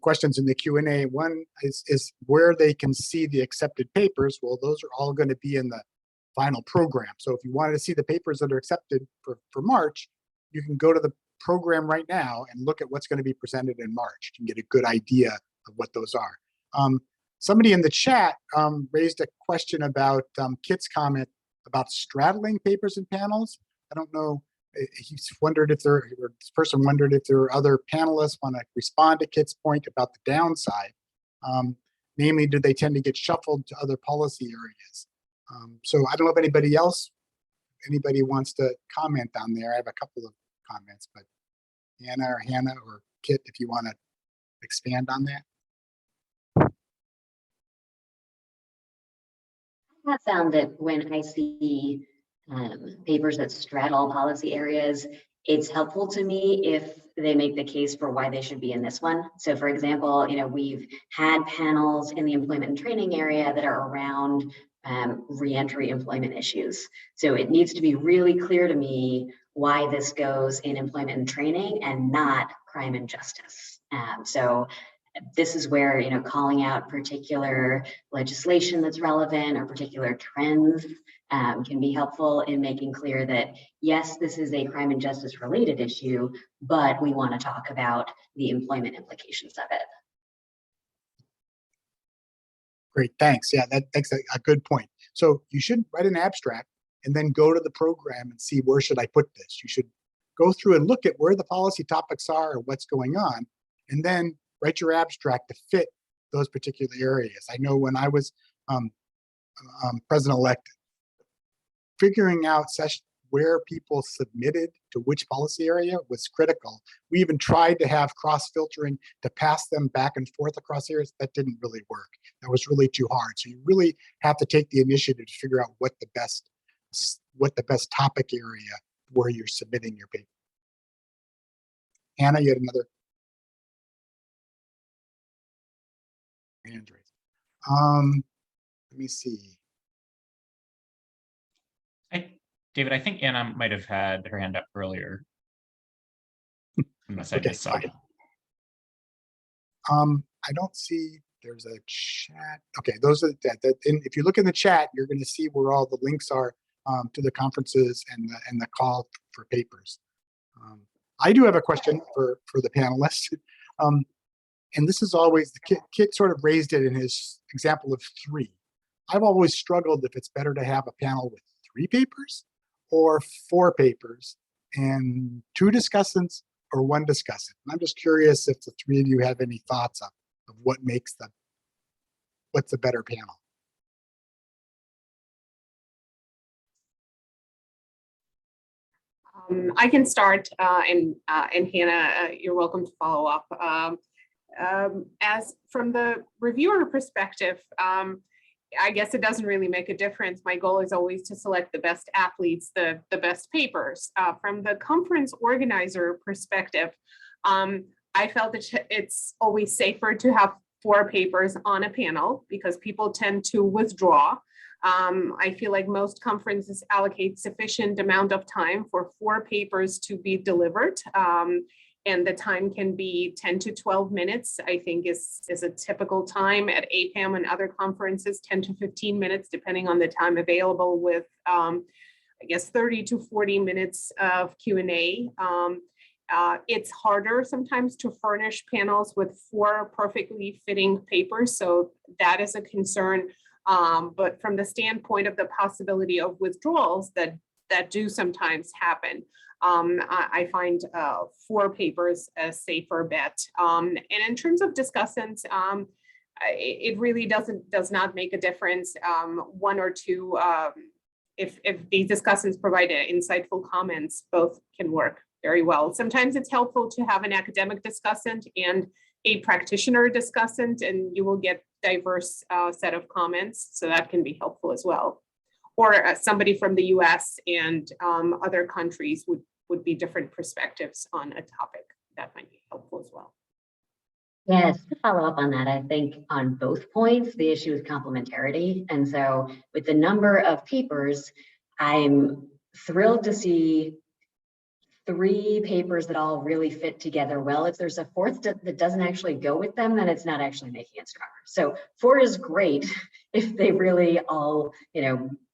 Speaker 2: questions in the Q&A. One is where they can see the accepted papers. Well, those are all going to be in the final program. So if you wanted to see the papers that are accepted for March, you can go to the program right now and look at what's going to be presented in March. You can get a good idea of what those are. Somebody in the chat raised a question about Kit's comment about straddling papers and panels. I don't know. He's wondered if this person wondered if there are other panelists want to respond to Kit's point about the downside. Namely, do they tend to get shuffled to other policy areas? So I don't know if anybody wants to comment on there. I have a couple of comments, but Hannah or Kit, if you want to expand on that.
Speaker 4: I found that when I see papers that straddle policy areas, it's helpful to me if they make the case for why they should be in this one. So for example, we've had panels in the employment and training area that are around reentry employment issues. So it needs to be really clear to me why this goes in employment and training and not crime and justice. So this is where, calling out particular legislation that's relevant or particular trends can be helpful in making clear that, yes, this is a crime and justice related issue, but we want to talk about the employment implications of it.
Speaker 2: Great, thanks. Yeah, that's a good point. So you should write an abstract and then go to the program and see, where should I put this? You should go through and look at where the policy topics are or what's going on, and then write your abstract to fit those particular areas. I know when I was president-elect, figuring out where people submitted to which policy area was critical. We even tried to have cross-filtering to pass them back and forth across areas. That didn't really work. That was really too hard. So you really have to take the initiative to figure out what the best topic area where you're submitting your paper. Hannah, you had another hand raised. Let me see.
Speaker 5: David, I think Anna might have had her hand up earlier. Unless I just saw it.
Speaker 2: I don't see there's a chat. Okay, those are that. If you look in the chat, you're going to see where all the links are to the conferences and the call for papers. I do have a question for the panelists. And this is always, Kit sort of raised it in his example of 3. I've always struggled if it's better to have a panel with 3 papers or 4 papers and 2 discussants or one discussant? And I'm just curious if the three of you have any thoughts of what makes what's a better panel.
Speaker 3: I can start, and Hannah, you're welcome to follow up. As from the reviewer perspective, I guess it doesn't really make a difference. My goal is always to select the best athletes, the best papers. From the conference organizer perspective, I felt that it's always safer to have 4 papers on a panel because people tend to withdraw. I feel like most conferences allocate sufficient amount of time for 4 papers to be delivered. And the time can be 10 to 12 minutes, I think is a typical time at APPAM and other conferences, 10 to 15 minutes, depending on the time available with, I guess, 30 to 40 minutes of Q&A. It's harder sometimes to furnish panels with 4 perfectly fitting papers, so that is a concern. But from the standpoint of the possibility of withdrawals that do sometimes happen, I find 4 papers a safer bet. And in terms of discussants, it really does not make a difference. 1 or 2, if these discussants provide insightful comments, both can work very well. Sometimes it's helpful to have an academic discussant and a practitioner discussant, and you will get diverse set of comments, so that can be helpful as well. Or somebody from the US and other countries would be different perspectives on a topic. That might be helpful as well.
Speaker 4: Yes, to follow up on that, I think on both points, the issue is complementarity. And so with the number of papers, I'm thrilled to see 3 papers that all really fit together well. If there's a 4th that doesn't actually go with them, then it's not actually making it stronger. So 4 is great if they really all,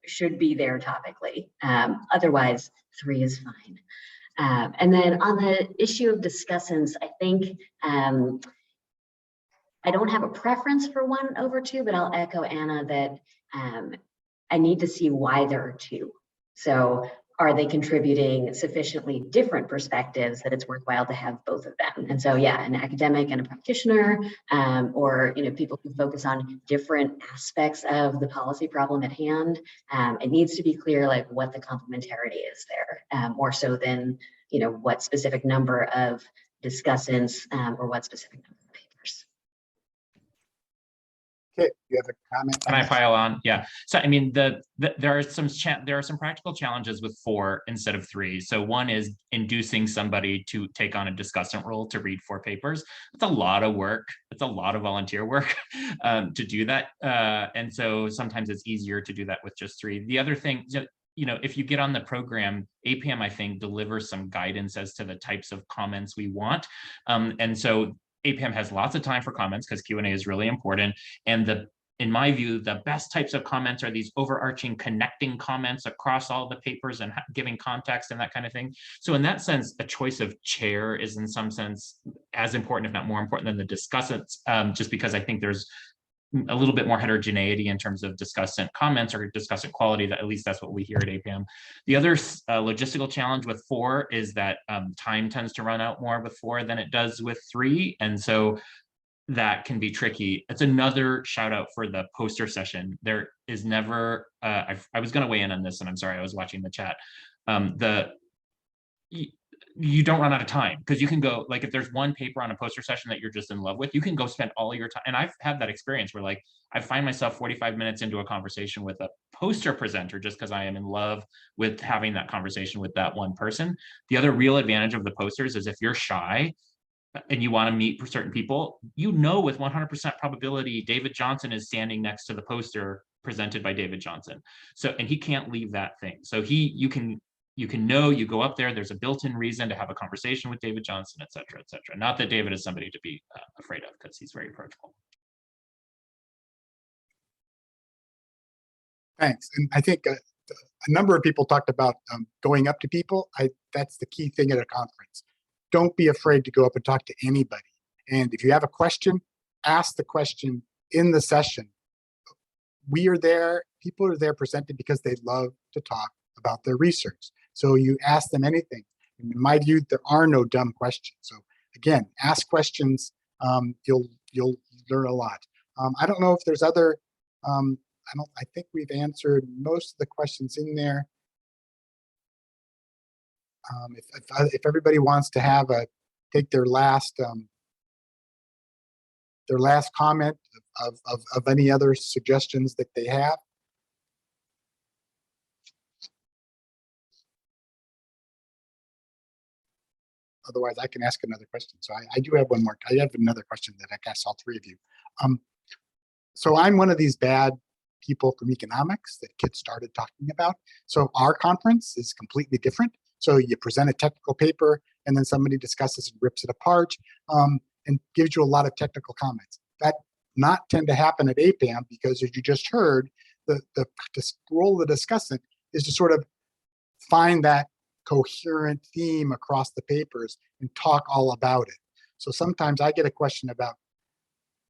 Speaker 4: should be there topically. Otherwise, 3 is fine. And then on the issue of discussants, I think I don't have a preference for 1 over 2, but I'll echo Anna that I need to see why there are 2. So are they contributing sufficiently different perspectives that it's worthwhile to have both of them? And so, yeah, an academic and a practitioner, or people who focus on different aspects of the policy problem at hand. It needs to be clear, like, what the complementarity is there, more so than what specific number of discussants or what specific number of papers.
Speaker 2: Okay, you have a comment?
Speaker 5: Can I pile on? Yeah. So I mean, there are some practical challenges with 4 instead of 3. So one is inducing somebody to take on a discussant role to read 4 papers. It's a lot of work. It's a lot of volunteer work to do that. And so sometimes it's easier to do that with just 3. The other thing, if you get on the program, APPAM, I think, delivers some guidance as to the types of comments we want. And so APPAM has lots of time for comments because Q&A is really important. And in my view, the best types of comments are these overarching connecting comments across all the papers and giving context and that kind of thing. So in that sense, a choice of chair is in some sense as important, if not more important, than the discussants, just because I think there's a little bit more heterogeneity in terms of discussant comments or discussant quality. That at least that's what we hear at APPAM. The other logistical challenge with 4 is that time tends to run out more with 4 than it does with 3. And so that can be tricky. It's another shout out for the poster session. There is never, I was gonna weigh in on this and I'm sorry, I was watching the chat. You don't run out of time because you can go, like, if there's one paper on a poster session that you're just in love with, you can go spend all your time. And I've had that experience where, like, I find myself 45 minutes into a conversation with a poster presenter just because I am in love with having that conversation with that one person. The other real advantage of the posters is if you're shy and you want to meet certain people, with 100% probability David Johnson is standing next to the poster presented by David Johnson. So, and he can't leave that thing. So you go up there, there's a built-in reason to have a conversation with David Johnson, et cetera, et cetera. Not that David is somebody to be afraid of because he's very approachable.
Speaker 2: Thanks. And I think a number of people talked about going up to people. That's the key thing at a conference. Don't be afraid to go up and talk to anybody. And if you have a question, ask the question in the session. We are there, people are there presented because they love to talk about their research. So you ask them anything. In my view, there are no dumb questions. So again, ask questions. You'll learn a lot. I don't know if there's other. I think we've answered most of the questions in there. If everybody wants to have take their last comment of any other suggestions that they have. Otherwise, I can ask another question. So I do have one more. I have another question that I guess all three of you. So I'm one of these bad people from economics that kids started talking about. So our conference is completely different. So you present a technical paper and then somebody discusses and rips it apart and gives you a lot of technical comments. That not tend to happen at APPAM because, as you just heard, the role of the discussant is to sort of find that coherent theme across the papers and talk all about it. So sometimes I get a question about,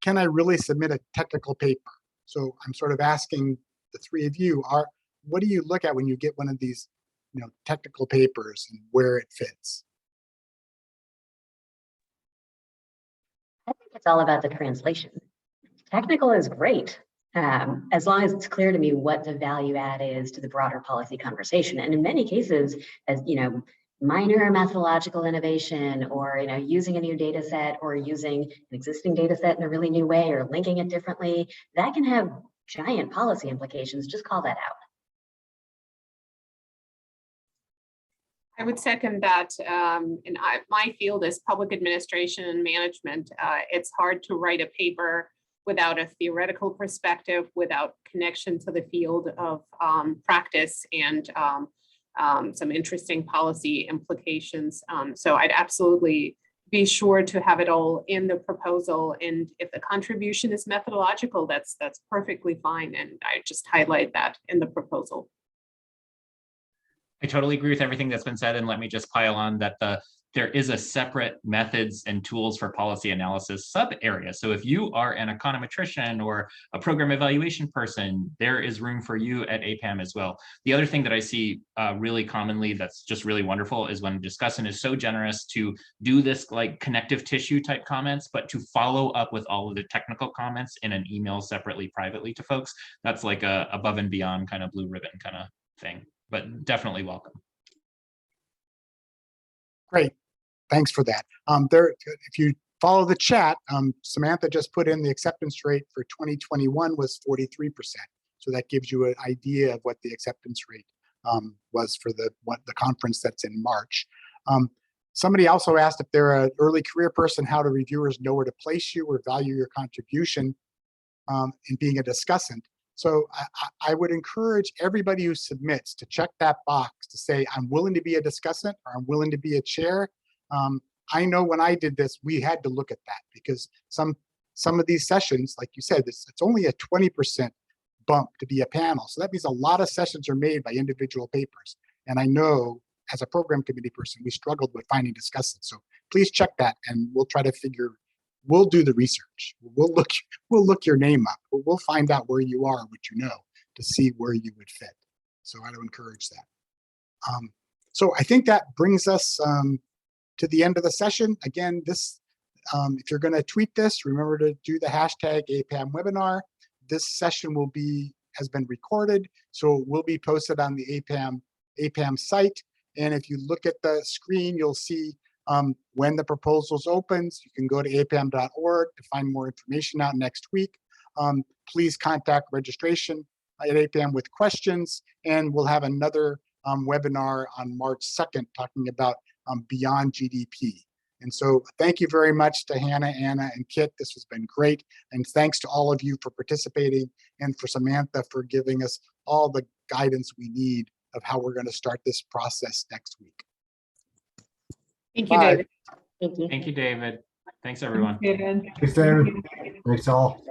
Speaker 2: can I really submit a technical paper? So I'm sort of asking the three of you, what do you look at when you get one of these technical papers and where it fits?
Speaker 4: I think it's all about the translation. Technical is great, as long as it's clear to me what the value add is to the broader policy conversation. And in many cases, as minor methodological innovation, or using a new data set, or using an existing data set in a really new way, or linking it differently, that can have giant policy implications. Just call that out.
Speaker 3: I would second that. My field is public administration and management. It's hard to write a paper without a theoretical perspective, without connection to the field of practice and some interesting policy implications. So I'd absolutely be sure to have it all in the proposal. And if the contribution is methodological, that's perfectly fine. And I just highlight that in the proposal.
Speaker 5: I totally agree with everything that's been said, and let me just pile on that there is a separate methods and tools for policy analysis sub area. So if you are an econometrician or a program evaluation person, there is room for you at APPAM as well. The other thing that I see really commonly that's just really wonderful is when a discussant is so generous to do this like connective tissue type comments, but to follow up with all of the technical comments in an email separately, privately to folks. That's like a above and beyond kind of blue ribbon kind of thing, but definitely welcome.
Speaker 2: Great, thanks for that. If you follow the chat, Samantha just put in the acceptance rate for 2021 was 43%. So that gives you an idea of what the acceptance rate was for the conference that's in March. Somebody also asked if they're an early career person, how do reviewers know where to place you or value your contribution in being a discussant? So I would encourage everybody who submits to check that box to say, I'm willing to be a discussant or I'm willing to be a chair. I know when I did this, we had to look at that because some of these sessions, like you said, it's only a 20% bump to be a panel. So that means a lot of sessions are made by individual papers. And I know as a program committee person, we struggled with finding discussants. So please check that and we'll try to we'll do the research. We'll look your name up. We'll find out where you are, what you know, to see where you would fit. So I would encourage that. So I think that brings us to the end of the session. Again, if you're going to tweet this, remember to do the hashtag APPAM webinar. This session has been recorded, so it will be posted on the APPAM site. And if you look at the screen, you'll see when the proposals opens. You can go to appam.org to find more information out next week. Please contact registration at APPAM with questions, and we'll have another webinar on March 2nd talking about beyond GDP. And so thank you very much to Hannah, Anna, and Kit. This has been great. And thanks to all of you for participating, and for Samantha for giving us all the guidance we need of how we're going to start this process next week.
Speaker 3: Thank you,
Speaker 2: Bye.
Speaker 3: David.
Speaker 4: Thank you.
Speaker 5: Thank you, David. Thanks, everyone.
Speaker 6: David.
Speaker 1: Thanks, David. Thanks all.